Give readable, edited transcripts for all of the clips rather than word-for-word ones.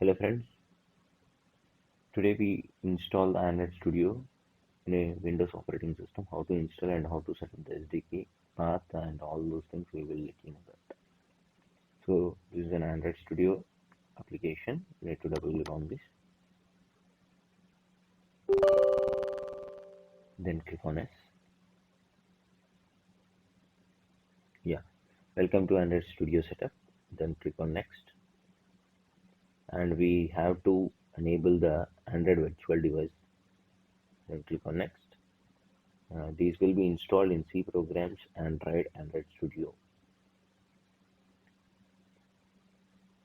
Hello friends, today we install the Android Studio in a Windows operating system. How to install and how to set up the SDK path and all those things we will let you know that. So this is an Android Studio application. You need to double click on this, then click on S. Yeah, welcome to Android Studio setup. Then click on next, and we have to enable the Android virtual device. Then click on next. These will be installed in C programs, Android Studio.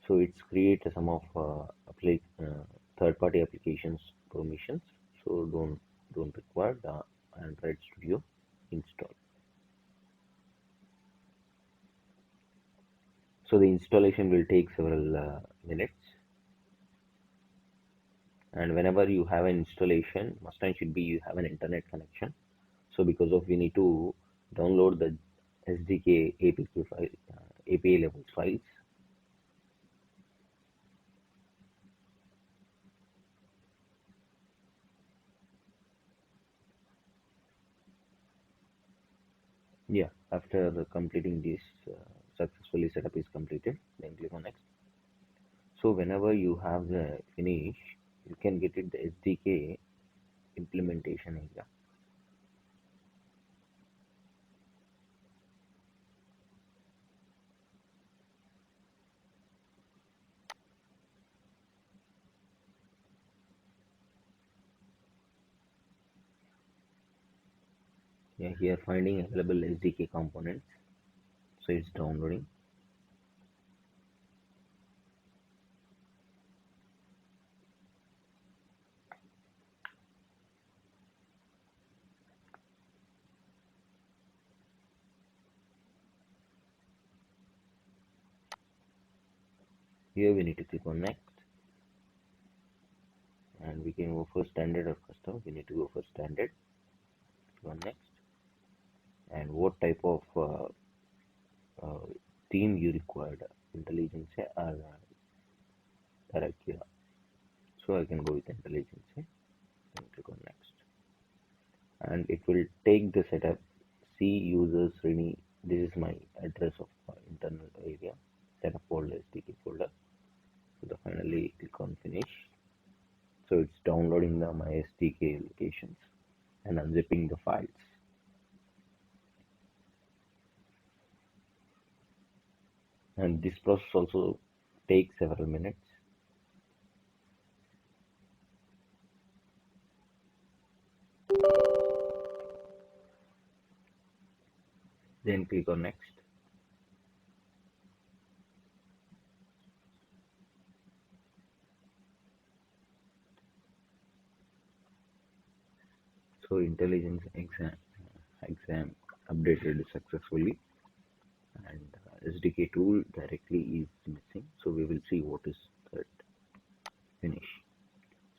So it's create some of third-party applications permissions. So don't require the Android Studio install. So the installation will take several minutes. And whenever you have an installation, must and should be you have an internet connection. So because of we need to download the SDK APK file, API level files. Yeah, after completing this, successfully setup is completed. Then click on next. So whenever you have the finish, you can get it the SDK implementation area. Yeah, here finding available SDK components. So it's downloading. Here we need to click on next, and we can go for standard or custom. We need to go for standard. Click on next, and what type of uh, theme you required, intelligence or Terrakia. So I can go with intelligence and click on next, and it will take the setup. C users Rini. This is my address of internal area. Setup folder, SDK folder. So the finally click on finish. So it's downloading the my SDK locations and unzipping the files. And this process also takes several minutes. Then click on next. So intelligence exam updated successfully, and SDK tool directly is missing. So we will see what is that finish.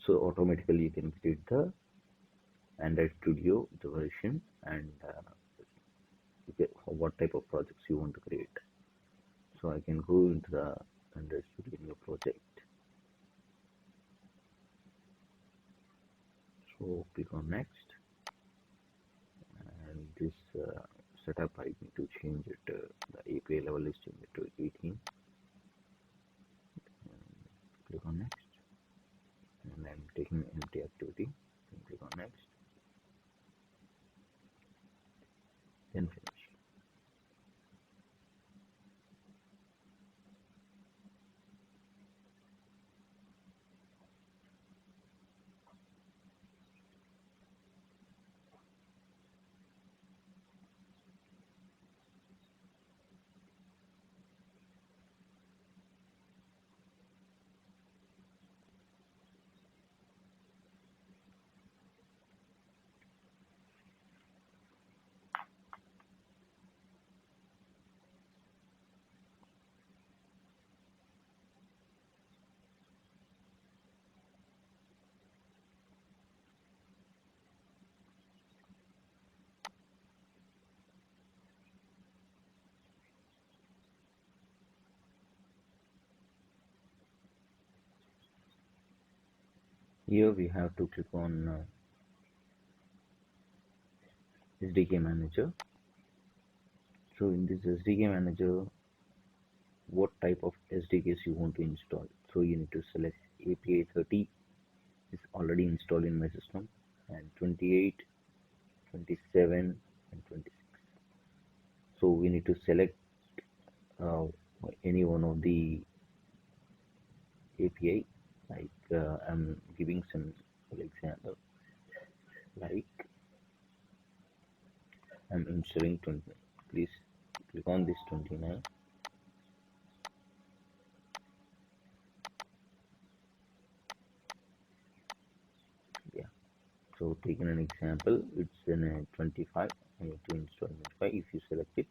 So automatically you can create the Android Studio the version and what type of projects you want to create. So I can go into the Android Studio new project. So click on next, and this setup I need to change it. The API level is changed to 18. Click on next, and I'm taking empty activity. Then click on next, then finish. Here we have to click on SDK manager. So in this SDK manager, what type of SDKs you want to install. So you need to select API 30 is already installed in my system, and 28, 27, and 26. So we need to select uh, any one of the API. Like I'm giving some example. Like I'm installing 20. Please click on this 29. Yeah. So taking an example, it's in a 25. I need to install 25. If you select it,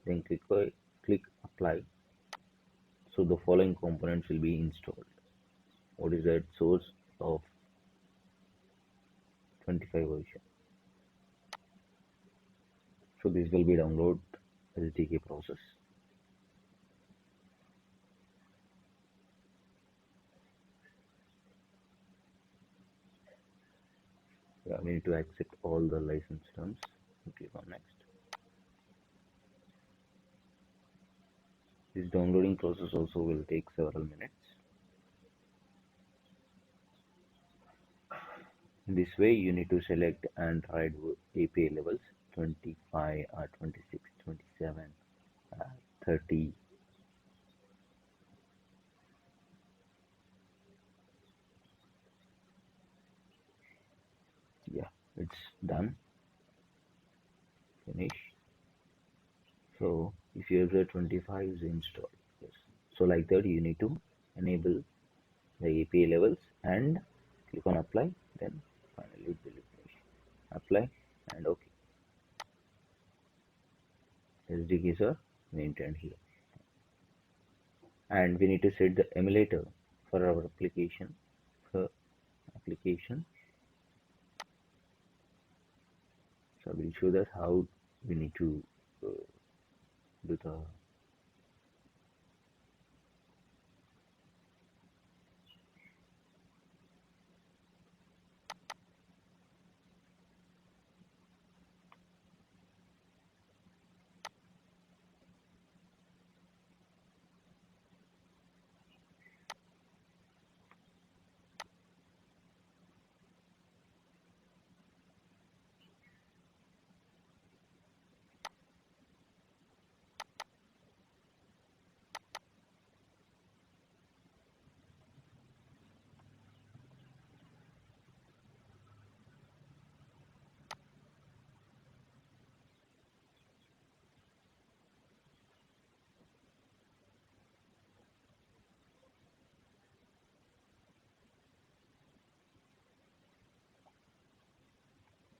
then click apply. So the following components will be installed. What is that? Source of 25 version. So this will be download SDK process. Yeah, we need to accept all the license terms and click on next. This downloading process also will take several minutes. This way you need to select Android API levels 25 or 26, 27, 30. Yeah, it's done. Finish. So if you have the 25 is installed. Yes. So like that you need to enable the API levels and click on apply, then finally it will finish. Apply and OK. SDKs are maintained here. And we need to set the emulator for our application. For application, so I will show that how we need to uh, do the.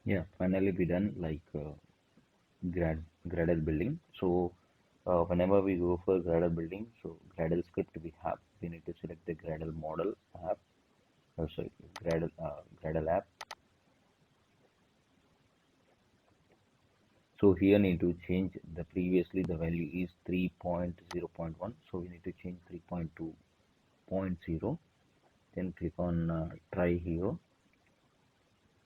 Yeah, finally we done like Gradle building. So whenever we go for Gradle building, so Gradle script we need to select the Gradle model app. Sorry, Gradle app. So here need to change the previously the value is 3.0.1. So we need to change 3.2.0. Then click on try here.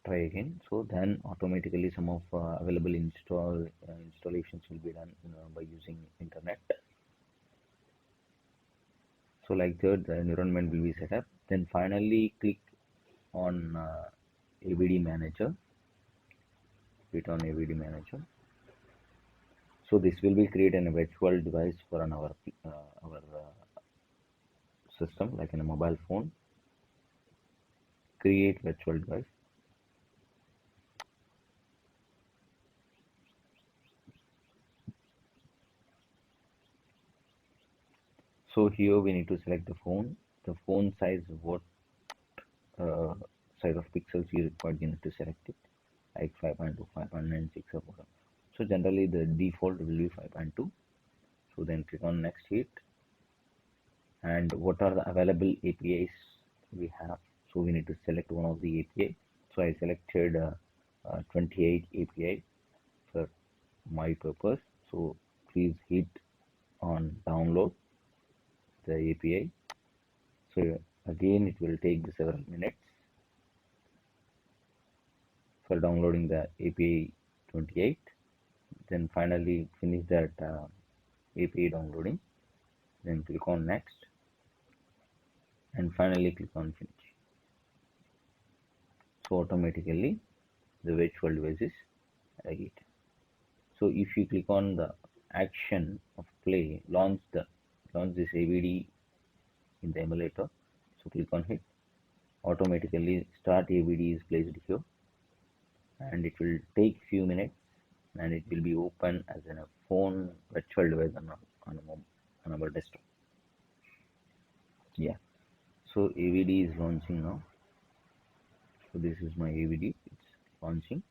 Try again. So then automatically some of available installations will be done by using internet. So like that the environment will be set up. Then finally click on AVD manager. Click on AVD manager. So this will be create a virtual device for our system like in a mobile phone. Create virtual device. So here we need to select the phone size, what uh, size of pixels you require, you need to select it, like 5.2, 5.96 or whatever. So generally the default will be 5.2. So then click on next hit, and what are the available APIs we have. So we need to select one of the API. So I selected 28 API for my purpose. So please hit on download the API. So again it will take the several minutes. for downloading the API 28. Then finally finish that API downloading. Then click on next and finally click on finish. So automatically the virtual device is ready. So if you click on the action of play, launch this AVD in the emulator. So click on hit. Automatically start AVD is placed here, and it will take few minutes, and it will be open as a phone virtual device on our desktop. Yeah. So AVD is launching now. So this is my AVD. It's launching.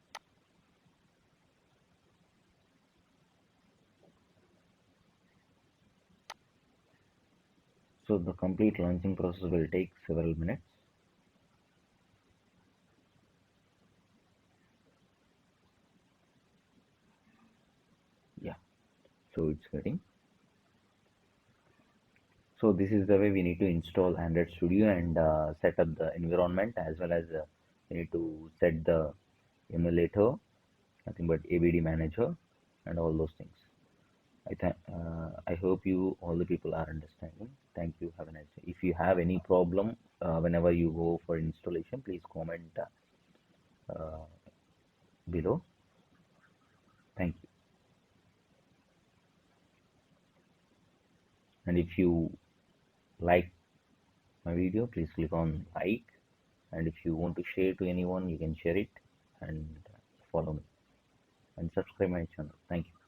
So the complete launching process will take several minutes. Yeah. So it's getting. So this is the way we need to install Android Studio and set up the environment, as well as we need to set the emulator, nothing but AVD manager, and all those things. I hope you all the people are understanding. Thank you. Have a nice day. If you have any problem whenever you go for installation, please comment uh, below. Thank you. And if you like my video, please click on like. And if you want to share to anyone, you can share it and follow me and subscribe my channel. Thank you.